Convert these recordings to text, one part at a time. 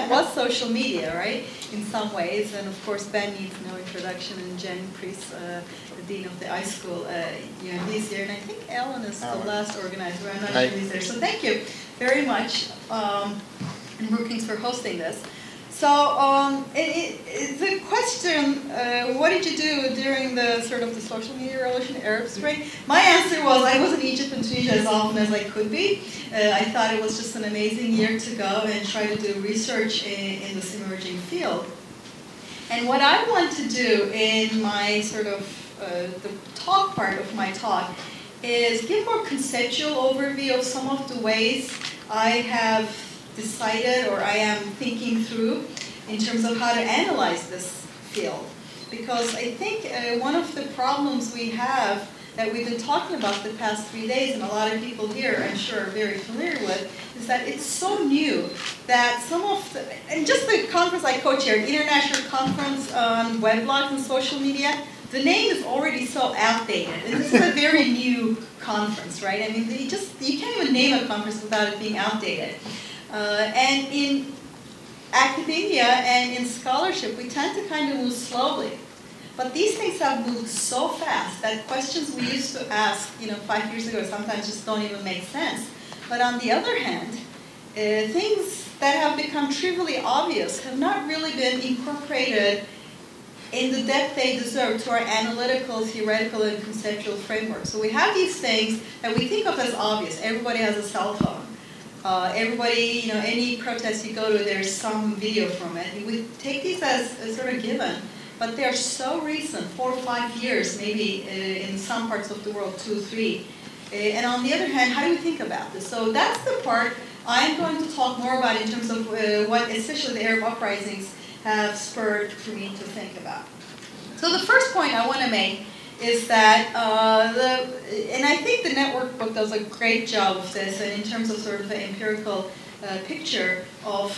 internet was social media, right, in some ways. And of course, Ben needs no introduction, and Jen Priest, the dean of the iSchool, he's here. And I think Ellen is the last organizer. I'm not sure he's there. So thank you very much, and Brookings, for hosting this. So the question, what did you do during the sort of the social media revolution, Arab Spring? My answer was I was in Egypt and Tunisia as often as I could be. I thought it was just an amazing year to go and try to do research in this emerging field. And what I want to do in my sort of the talk part of my talk is give more conceptual overview of some of the ways I have decided, or I am thinking through, in terms of how to analyze this field. Because I think one of the problems we have that we've been talking about the past 3 days, and a lot of people here I'm sure are very familiar with, is that it's so new that some of the, and just the conference I co-chaired, International Conference on Weblogs and Social Media, the name is already so outdated. And this is a very new conference, right? I mean, you can't even name a conference without it being outdated. And in academia and in scholarship, we tend to kind of move slowly. But these things have moved so fast that questions we used to ask, 5 years ago sometimes just don't even make sense. But on the other hand, things that have become trivially obvious have not really been incorporated in the depth they deserve to our analytical, theoretical, and conceptual framework. So we have these things that we think of as obvious. Everybody has a cell phone. Everybody, any protest you go to, there's some video from it. We take these as sort of given, but they're so recent, 4 or 5 years, maybe in some parts of the world, 2 or 3. And on the other hand, how do we think about this? So that's the part I'm going to talk more about in terms of what especially the Arab uprisings have spurred for me to think about. So the first point I want to make is that, and I think the network book does a great job of this, and in terms of sort of an empirical picture of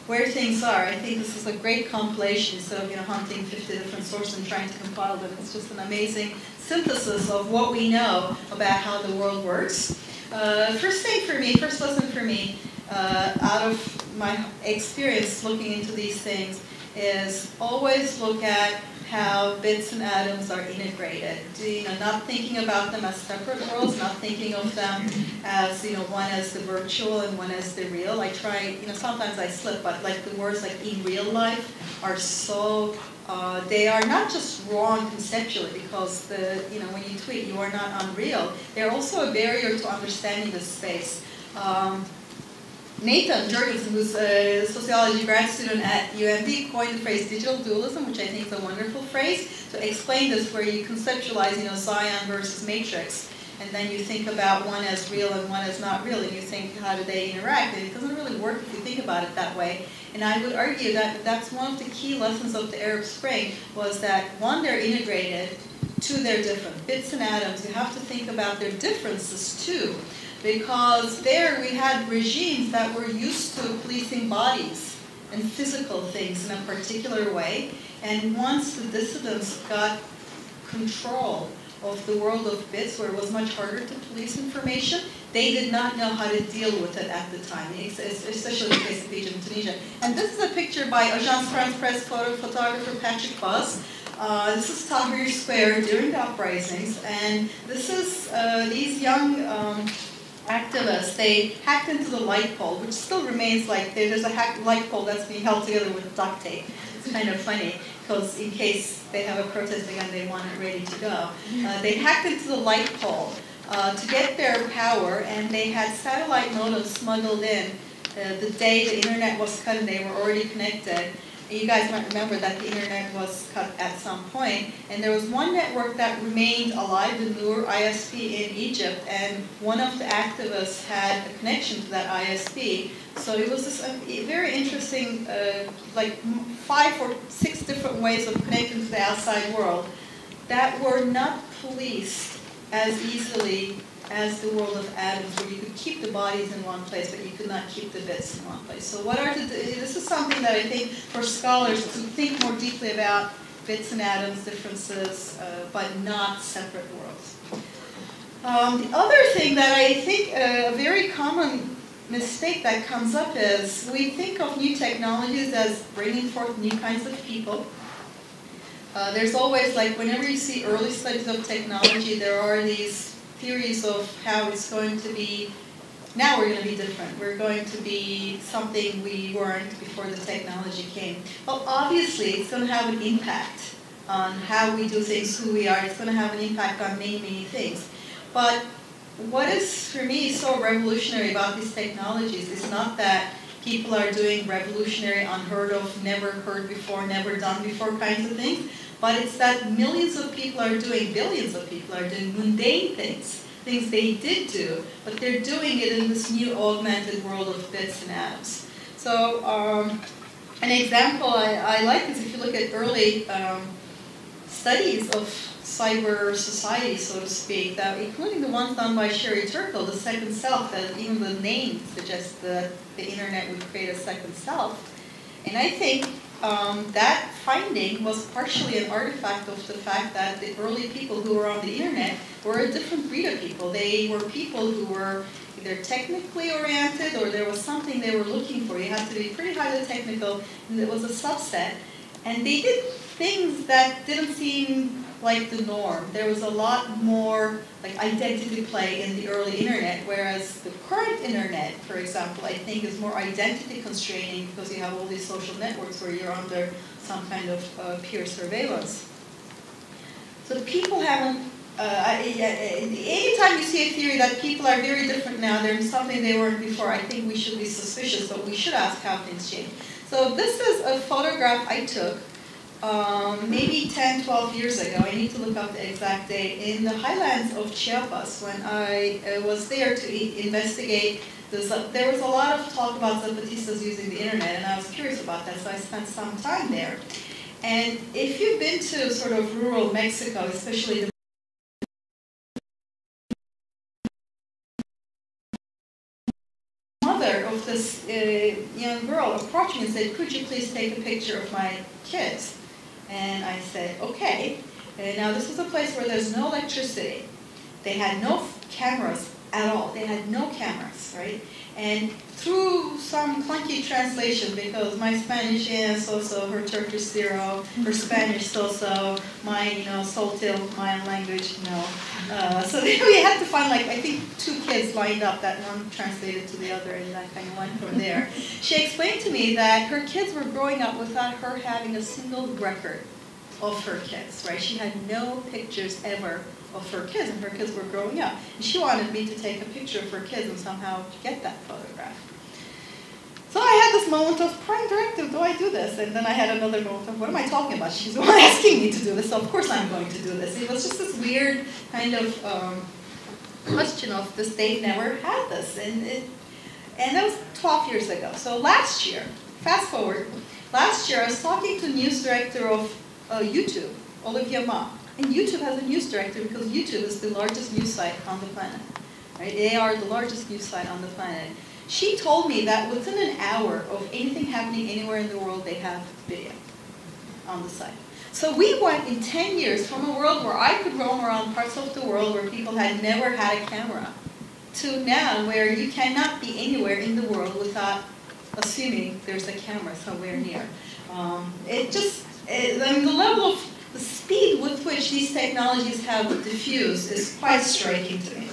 where things are. I think this is a great compilation instead of hunting 50 different sources and trying to compile them. It's just an amazing synthesis of what we know about how the world works. First lesson for me, out of my experience looking into these things, is always look at how bits and atoms are integrated. Not thinking about them as separate worlds, not thinking of them as one as the virtual and one as the real. I try, sometimes I slip, but like the words like in real life are so, they are not just wrong conceptually because when you tweet you are not unreal. They're also a barrier to understanding the space. Nathan Jurgensen, who's a sociology grad student at UMD, coined the phrase digital dualism, which I think is a wonderful phrase, to explain this, where you conceptualize, Zion versus matrix, and then you think about one as real and one as not real, and you think, how do they interact? And it doesn't really work if you think about it that way. And I would argue that that's one of the key lessons of the Arab Spring, was that, one, they're integrated, two, they're different. Bits and atoms, you have to think about their differences too. Because there we had regimes that were used to policing bodies and physical things in a particular way. And once the dissidents got control of the world of bits, where it was much harder to police information, they did not know how to deal with it at the time, especially in the case of Egypt and Tunisia. And this is a picture by Agence France-Presse photographer Patrick Buzz. This is Tahrir Square during the uprisings, and this is these young activists. They hacked into the light pole, which still remains like there's a hacked light pole that's being held together with duct tape. It's kind of funny, because in case they have a protest again, they want it ready to go. They hacked into the light pole to get their power, and they had satellite modems smuggled in the day the internet was cut and they were already connected. You guys might remember that the internet was cut at some point, and there was one network that remained alive, the Noor ISP in Egypt, and one of the activists had a connection to that ISP. So it was this very interesting, like 5 or 6 different ways of connecting to the outside world that were not policed as easily as the world of atoms, where you could keep the bodies in one place, but you could not keep the bits in one place. So this is something that I think for scholars to think more deeply about bits and atoms, differences, but not separate worlds. The other thing that I think a very common mistake that comes up is we think of new technologies as bringing forth new kinds of people. There's always, like, whenever you see early studies of technology, there are these theories of how it's going to be. Now we're going to be different. We're going to be something we weren't before the technology came. Well, obviously, it's going to have an impact on how we do things, who we are. It's going to have an impact on many, many things. But what is, for me, so revolutionary about these technologies is not that people are doing revolutionary, unheard of, never heard before, never done before kinds of things, but it's that millions of people are doing, billions of people are doing mundane things they did do, but they're doing it in this new augmented world of bits and atoms. So an example I like is if you look at early studies of cyber society, so to speak, that including the ones done by Sherry Turkle, the second self, that even the name suggests that the internet would create a second self. And I think that finding was partially an artifact of the fact that the early people who were on the internet were a different breed of people. They were people who were either technically oriented or there was something they were looking for. You had to be pretty highly technical, and it was a subset. And they did things that didn't seem like the norm. There was a lot more like identity play in the early internet, whereas the current internet, for example, I think is more identity constraining because you have all these social networks where you're under some kind of peer surveillance. So the people haven't, anytime you see a theory that people are very different now, they're something they weren't before, I think we should be suspicious, but we should ask how things change. So this is a photograph I took maybe 10, 12 years ago. I need to look up the exact date. In the highlands of Chiapas, when I was there to investigate this, there was a lot of talk about Zapatistas using the internet, and I was curious about that, so I spent some time there. And if you've been to sort of rural Mexico, especially the mother of this young girl approached me and said, "Could you please take a picture of my kids?" And I said, okay. And now this is a place where there's no electricity. They had no cameras at all. They had no cameras, right? And through some clunky translation, because my Spanish is so-so, her Turkish zero, her Spanish so-so, mine, Soltil, Mayan language, no. So then we had to find, like, I think 2 kids lined up that one translated to the other, and that kind of went from there. She explained to me that her kids were growing up without her having a single record of her kids, right? She had no pictures ever of her kids, and her kids were growing up. And she wanted me to take a picture of her kids and somehow get that photograph. So I had this moment of, prime directive, do I do this? And then I had another moment of, what am I talking about? She's the one asking me to do this, so of course I'm going to do this. It was just this weird kind of question of the state never had this. And that was 12 years ago. So last year, fast forward, last year I was talking to the news director of YouTube, Olivia Ma. And YouTube has a news director because YouTube is the largest news site on the planet. Right? They are the largest news site on the planet. She told me that within an hour of anything happening anywhere in the world, they have video on the site. So we went in 10 years from a world where I could roam around parts of the world where people had never had a camera to now where you cannot be anywhere in the world without assuming there's a camera somewhere near. I mean, the level of the speed with which these technologies have diffused is quite striking to me.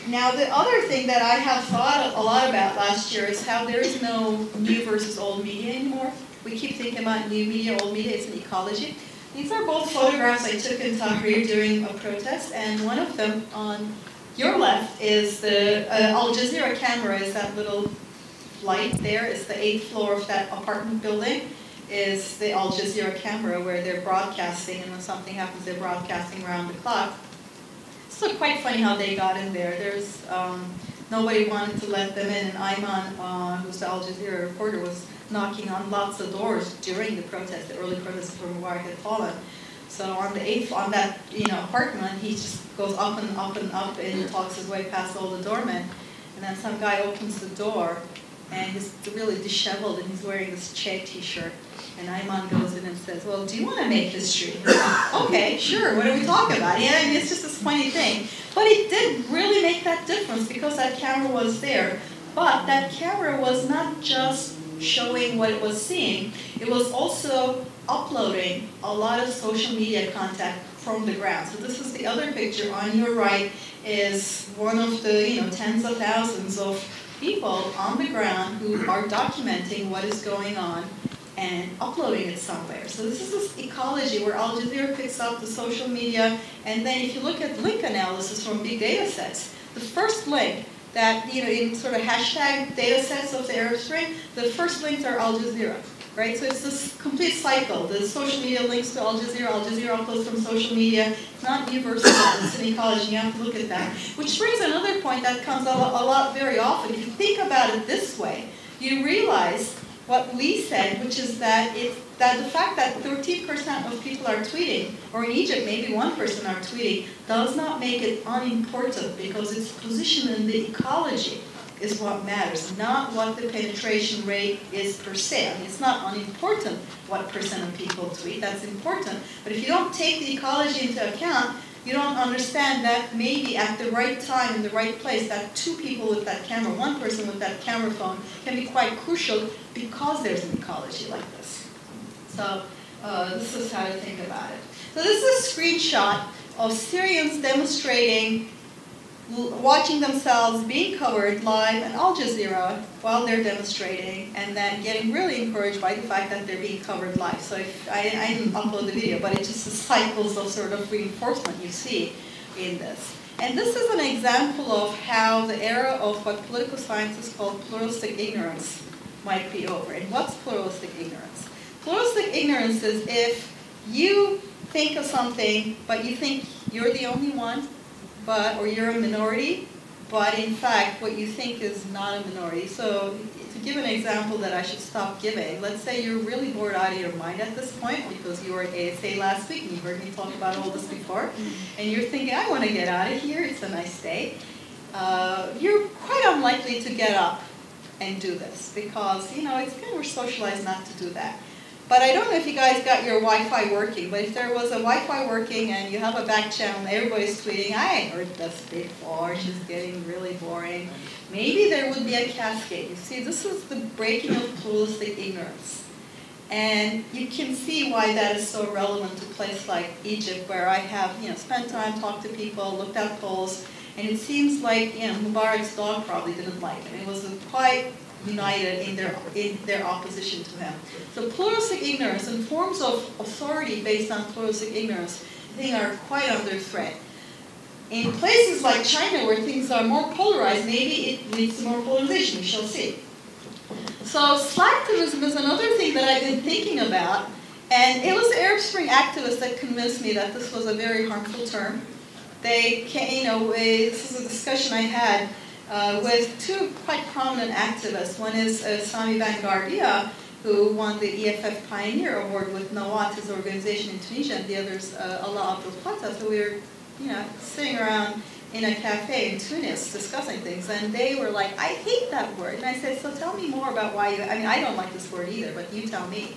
Now, the other thing that I have thought a lot about last year is how there is no new versus old media anymore. We keep thinking about new media, old media, it's an ecology. These are both photographs I took in Tahrir during a protest, and one of them on your left is the Al Jazeera camera, is that little light there, is the 8th floor of that apartment building. Is the Al Jazeera camera where they're broadcasting, and when something happens, they're broadcasting around the clock. So quite funny how they got in there. There's nobody wanted to let them in, and Ayman, who's the Al Jazeera reporter, was knocking on lots of doors during the protest, the early protest before Mubarak had fallen. So on the 8th, on that apartment, he just goes up and up and up, and talks his way past all the doormen, and then some guy opens the door, and he's really disheveled, and he's wearing this Che t-shirt. And Ayman goes in and says, well, do you want to make history? Okay, sure, what are we talking about? Yeah, I mean, it's just this funny thing. But it did really make that difference because that camera was there. But that camera was not just showing what it was seeing, it was also uploading a lot of social media content from the ground. So this is the other picture. On your right is one of the tens of thousands of people on the ground who are documenting what is going on and uploading it somewhere. So this is this ecology where Al Jazeera picks up the social media, and then if you look at link analysis from big data sets, the first link that, in sort of hashtag data sets of the Arab Spring, the first links are Al Jazeera, right? So it's this complete cycle. The social media links to Al Jazeera uploads from social media. It's not universal, it's an ecology, you have to look at that. Which brings another point that comes up a lot very often. If you think about it this way, you realize what Lee said, which is that the fact that 13% of people are tweeting, or in Egypt maybe 1% are tweeting, does not make it unimportant, because its position in the ecology is what matters, not what the penetration rate is per se. I mean, it's not unimportant what percent of people tweet, that's important, but if you don't take the ecology into account, you don't understand that maybe at the right time, in the right place, that two people with that camera, one person with that camera phone, can be quite crucial because there's an ecology like this. So this is how to think about it. So this is a screenshot of Syrians demonstrating, watching themselves being covered live on Al Jazeera while they're demonstrating, and then getting really encouraged by the fact that they're being covered live. So if I didn't upload the video, but it's just the cycles of sort of reinforcement you see in this. And this is an example of how the era of what political scientists call pluralistic ignorance might be over. And what's pluralistic ignorance? Pluralistic ignorance is if you think of something, but you think you're the only one, or you're a minority, but in fact what you think is not a minority. So to give an example that I should stop giving, let's say you're really bored out of your mind at this point because you were at ASA last week and you heard me talk about all this before, and you're thinking, I want to get out of here, it's a nice day. You're quite unlikely to get up and do this because, it's kind of, we're socialized not to do that. But I don't know if you guys got your Wi-Fi working, but if there was a Wi-Fi working and you have a back channel and everybody's tweeting, I ain't heard this before, it's just getting really boring, maybe there would be a cascade. You see, this is the breaking of pluralistic ignorance. And you can see why that is so relevant to a place like Egypt, where I have spent time, talked to people, looked at polls, and it seems like Mubarak's dog probably didn't like it. It was quite united in their opposition to him. So pluralistic ignorance and forms of authority based on pluralistic ignorance, I think, are quite under threat. In places like China, where things are more polarized, maybe it leads to more polarization. We shall see. So slacktivism is another thing that I've been thinking about, and it was the Arab Spring activists that convinced me that this was a very harmful term. They came, this is a discussion I had with two quite prominent activists. One is Sami Bangardia, who won the EFF Pioneer Award with Nawat, his organization in Tunisia, and the other is Allah Abdul Fattah. So we were, sitting around in a cafe in Tunis discussing things, and they were like, I hate that word. And I said, so tell me more about why I don't like this word either, but you tell me.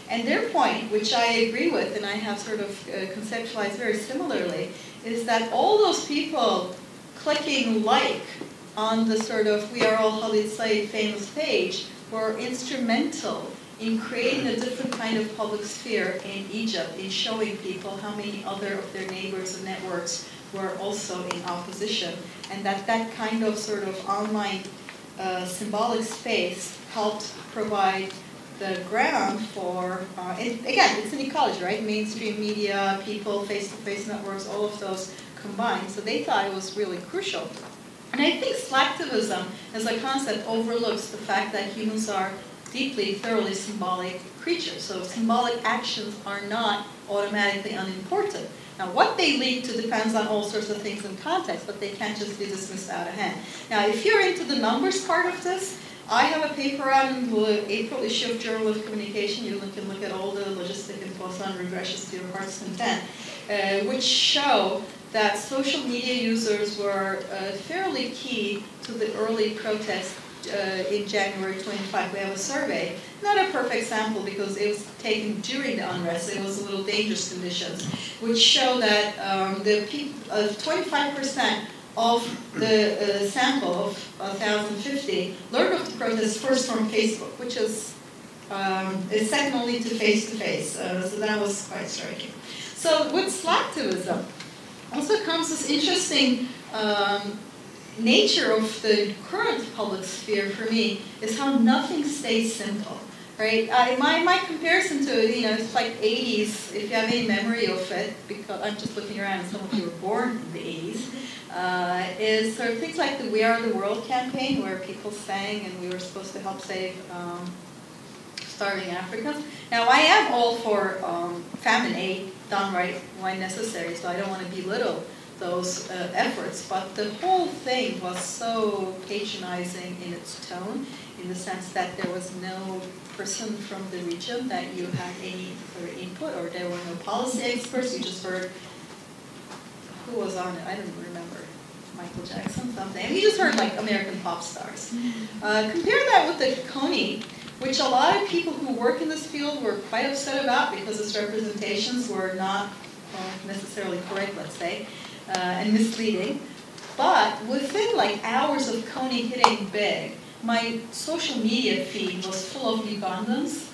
And their point, which I agree with, and I have sort of conceptualized very similarly, is that all those people clicking like on the sort of We Are All Khalid Said famous page were instrumental in creating a different kind of public sphere in Egypt, in showing people how many other of their neighbors and networks were also in opposition, and that kind of sort of online symbolic space helped provide the ground for, and again, it's an ecology, right? Mainstream media, people, face-to-face networks, all of those combined. So they thought it was really crucial. And I think slacktivism as a concept overlooks the fact that humans are deeply, thoroughly symbolic creatures. So symbolic actions are not automatically unimportant. Now, what they lead to depends on all sorts of things in context, but they can't just be dismissed out of hand. Now, if you're into the numbers part of this, I have a paper out in the April issue of Journal of Communication. You can look at all the logistic and Poisson regressions to your heart's content, which show that social media users were fairly key to the early protests in January 25. We have a survey, not a perfect sample because it was taken during the unrest. It was a little dangerous conditions, which show that 25% of the sample of 1,050 learned of the protest first from Facebook, which is second only to face-to-face. So that was quite striking. So with slacktivism also comes this interesting nature of the current public sphere for me is how nothing stays simple. Right? My comparison to it, it's like 80s, if you have any memory of it, because I'm just looking around and some of you were born in the 80s, is sort of things like the We Are the World campaign, where people sang and we were supposed to help save starving Africans. Now, I am all for famine aid done right when necessary, so I don't want to belittle those efforts, but the whole thing was so patronizing in its tone, in the sense that there was no person from the region that you had any sort of input, or there were no policy experts. You just heard, who was on it? I don't remember. Michael Jackson, something. And you just heard like American pop stars. Compare that with the Coney, which a lot of people who work in this field were quite upset about because its representations were not necessarily correct, let's say, and misleading. But within like hours of Coney hitting big, my social media feed was full of Ugandans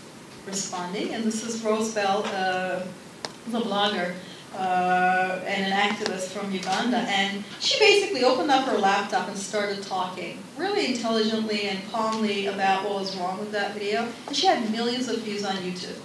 responding, and this is Rose Bell, the blogger and an activist from Uganda, and she basically opened up her laptop and started talking really intelligently and calmly about what was wrong with that video, and she had millions of views on YouTube.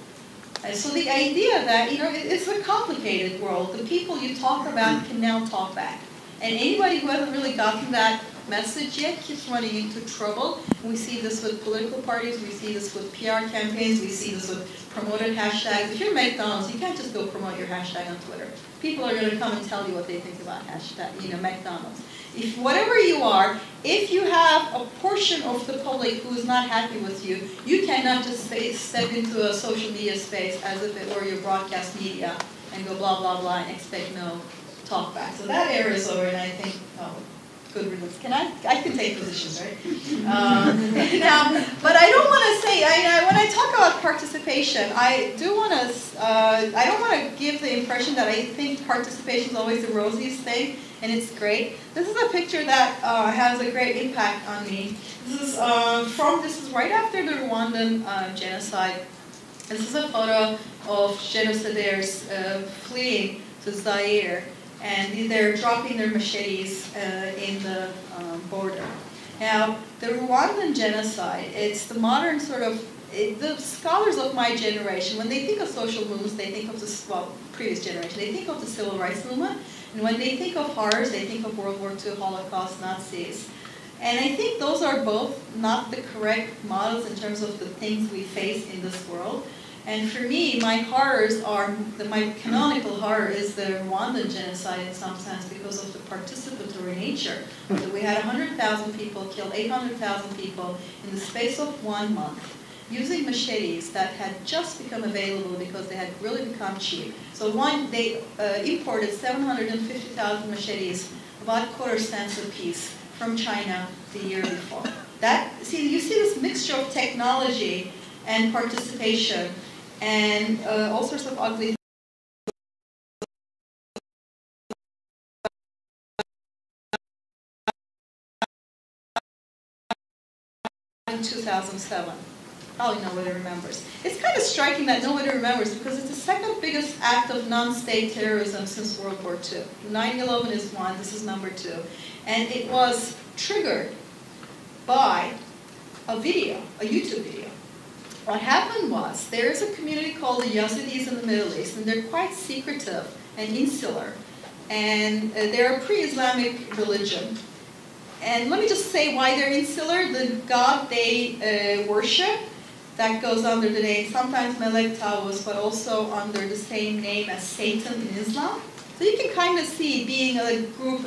And so the idea that, it's a complicated world. The people you talk about can now talk back. And anybody who hasn't really gotten that message yet keeps running into trouble. We see this with political parties, we see this with PR campaigns, we see this with promoted hashtags. If you're McDonald's, you can't just go promote your hashtag on Twitter. People are going to come and tell you what they think about hashtag, McDonald's. If whatever you are, if you have a portion of the public who is not happy with you, you cannot just step into a social media space as if it were your broadcast media and go blah, blah, blah, and expect no talk back. So that era is over, and I think, good riddance. I can take positions, right? Now, but I don't want to say, when I talk about participation, I don't want to give the impression that I think participation is always the rosiest thing, and it's great. This is a picture that has a great impact on me. This is right after the Rwandan genocide. This is a photo of genocidaires fleeing to Zaire, and they're dropping their machetes in the border. Now, the Rwandan genocide, it's the modern sort of, the scholars of my generation, when they think of social movements, they think of previous generation, they think of the civil rights movement, and when they think of horrors, they think of World War II, Holocaust, Nazis. And I think those are both not the correct models in terms of the things we face in this world. And for me, my canonical horror is the Rwandan genocide in some sense because of the participatory nature. We had 100,000 people killed, 800,000 people in the space of 1 month using machetes that had just become available because they had really become cheap. So they imported 750,000 machetes, about $0.25 a piece, from China the year before. You see this mixture of technology and participation, and all sorts of ugly in 2007. Probably nobody remembers. It's kind of striking that nobody remembers because it's the second biggest act of non-state terrorism since World War II. 9/11 is one, this is number 2. And it was triggered by a video, a YouTube video. What happened was, there is a community called the Yazidis in the Middle East, and they're quite secretive and insular. And they're a pre-Islamic religion. And let me just say why they're insular. The god they worship, that goes under the name, sometimes Melek Taus, but also under the same name as Satan in Islam. So you can kind of see, being a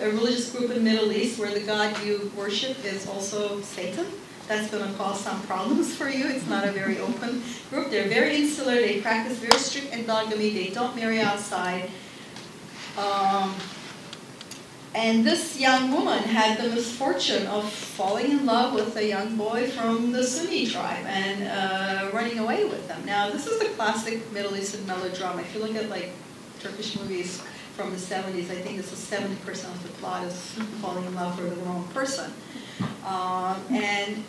religious group in the Middle East, where the god you worship is also Satan. That's going to cause some problems for you. It's not a very open group. They're very insular. They practice very strict endogamy. They don't marry outside. And this young woman had the misfortune of falling in love with a young boy from the Sunni tribe and running away with them. Now, this is the classic Middle Eastern melodrama. If you look at like Turkish movies from the 70s. I think this is 70% of the plot is falling in love with the wrong person. And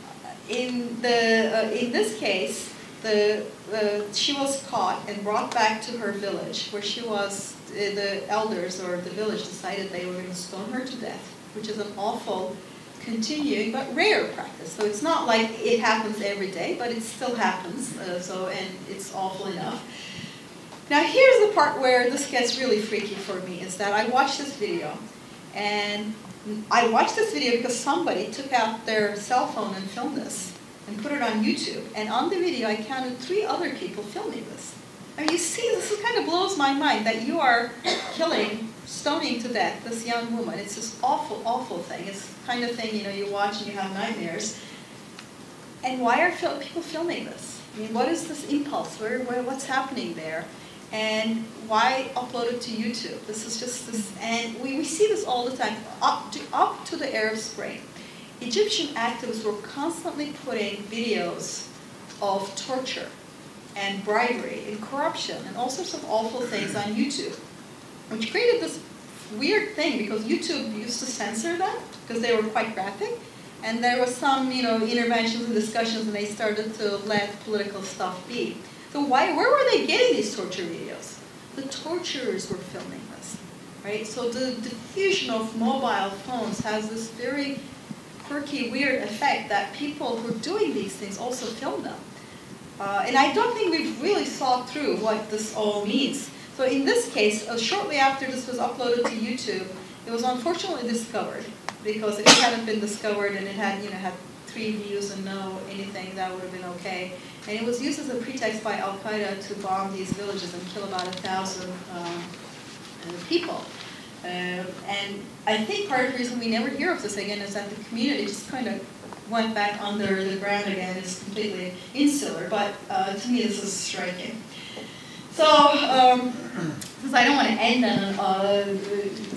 in this case, she was caught and brought back to her village, where she was. The elders or the village decided they were going to stone her to death, which is an awful, continuing but rare practice. So it's not like it happens every day, but it still happens. And it's awful enough. Now here's the part where this gets really freaky for me, is that I watched this video, and I watched this video because somebody took out their cell phone and filmed this and put it on YouTube. And on the video, I counted 3 other people filming this. I mean, you see, this kind of blows my mind that you are stoning to death this young woman. It's this awful, awful thing. It's the kind of thing, you watch and you have nightmares. And why are people filming this? I mean, what is this impulse? What's happening there? And why upload it to YouTube? This is just this, and we see this all the time. Up to the Arab Spring, Egyptian activists were constantly putting videos of torture and bribery and corruption and all sorts of awful things on YouTube, which created this weird thing because YouTube used to censor them because they were quite graphic, and there was some interventions and discussions, and they started to let political stuff be. So where were they getting these torture videos? The torturers were filming this, right? So the diffusion of mobile phones has this very quirky, weird effect that people who are doing these things also film them. And I don't think we've really thought through what this all means. So in this case, shortly after this was uploaded to YouTube, it was unfortunately discovered, because if it hadn't been discovered and it had, had 3 views and no anything, that would have been okay. And it was used as a pretext by Al-Qaeda to bomb these villages and kill about 1,000 people. And I think part of the reason we never hear of this again is that the community just kind of went back under the ground again. It's completely insular, but to me this is striking. So, since I don't want to end on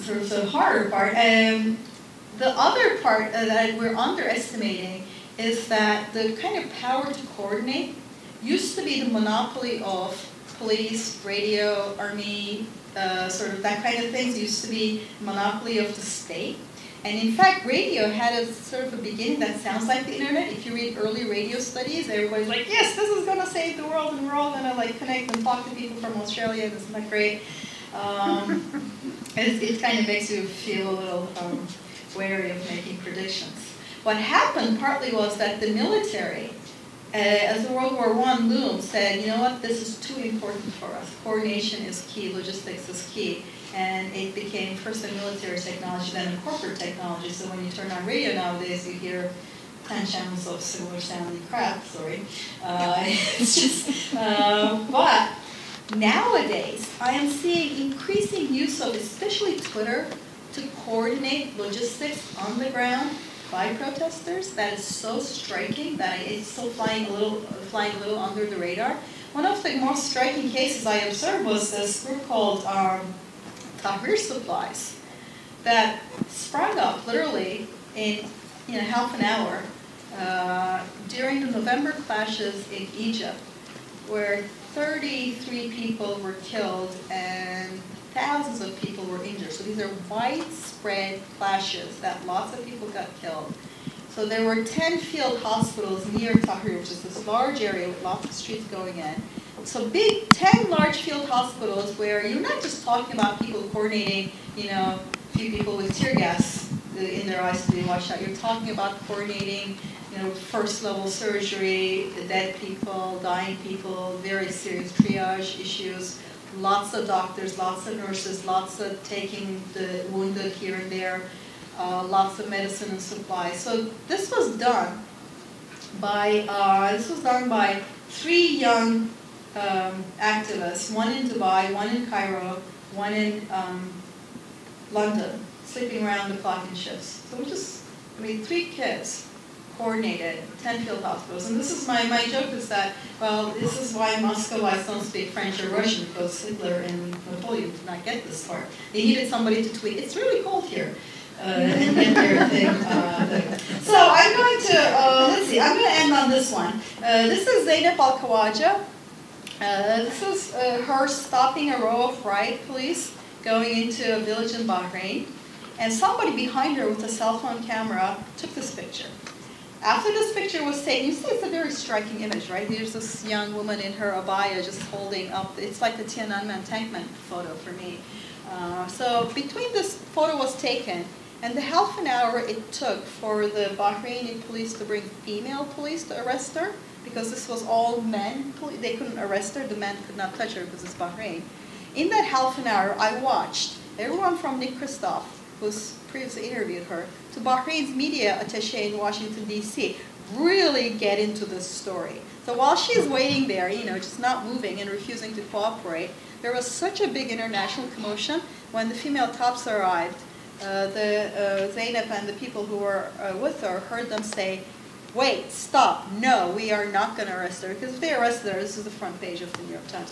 sort of the horror part, the other part that we're underestimating is that the kind of power to coordinate used to be the monopoly of police, radio, army, sort of that kind of things. Used to be monopoly of the state. And in fact, radio had a sort of a beginning that sounds like the internet. If you read early radio studies, everybody's like, yes, this is going to save the world, and we're all going to connect and talk to people from Australia. Isn't that great? It kind of makes you feel a little wary of making predictions. What happened partly was that the military, as the World War I loomed, said, you know what, this is too important for us. Coordination is key, logistics is key. And it became first a military technology, then a corporate technology. So when you turn on radio nowadays, you hear 10 channels of similar sounding crap, sorry. It's just, but nowadays, I am seeing increasing use of especially Twitter to coordinate logistics on the ground by protesters. That is so striking that it's still flying a little under the radar. One of the most striking cases I observed was this group called Tahrir Supplies that sprung up literally in half an hour during the November clashes in Egypt, where 33 people were killed and thousands of people were injured. So these are widespread clashes that lots of people got killed. So there were 10 field hospitals near Tahrir, which is this large area with lots of streets going in. So 10 large field hospitals where you're not just talking about people coordinating, a few people with tear gas in their eyes to be washed out. You're talking about coordinating, first level surgery, the dead people, dying people, very serious triage issues, lots of doctors, lots of nurses, lots of taking the wounded here and there, lots of medicine and supplies. So this was done by 3 young activists, one in Dubai, one in Cairo, one in London, sleeping around the clock in shifts. So 3 kids coordinated 10 field hospitals. And this is my joke is that, well, this is why Muscovites don't speak French or Russian, because Hitler and Napoleon did not get this part. They needed somebody to tweet, it's really cold here. And get their thing. So I'm going to, let's see, I'm going to end on this one. This is Zeynep Al-Khawaja. This is her stopping a row of riot police going into a village in Bahrain, and somebody behind her with a cell phone camera took this picture. After this picture was taken, you see it's a very striking image, right? Here's this young woman in her abaya just holding up, it's like the Tiananmen Tankman photo for me. So between this photo was taken and the half an hour it took for the Bahraini police to bring female police to arrest her, because this was all men, they couldn't arrest her, the men could not touch her because it's Bahrain. In that half an hour, I watched everyone from Nick Kristof, who's previously interviewed her, to Bahrain's media attaché in Washington, D.C., really get into this story. So while she's waiting there, you know, just not moving and refusing to cooperate, there was such a big international commotion. When the female cops arrived, Zeynep and the people who were with her heard them say, "Wait, stop, no, we are not going to arrest her," because if they arrested her, this is the front page of the New York Times.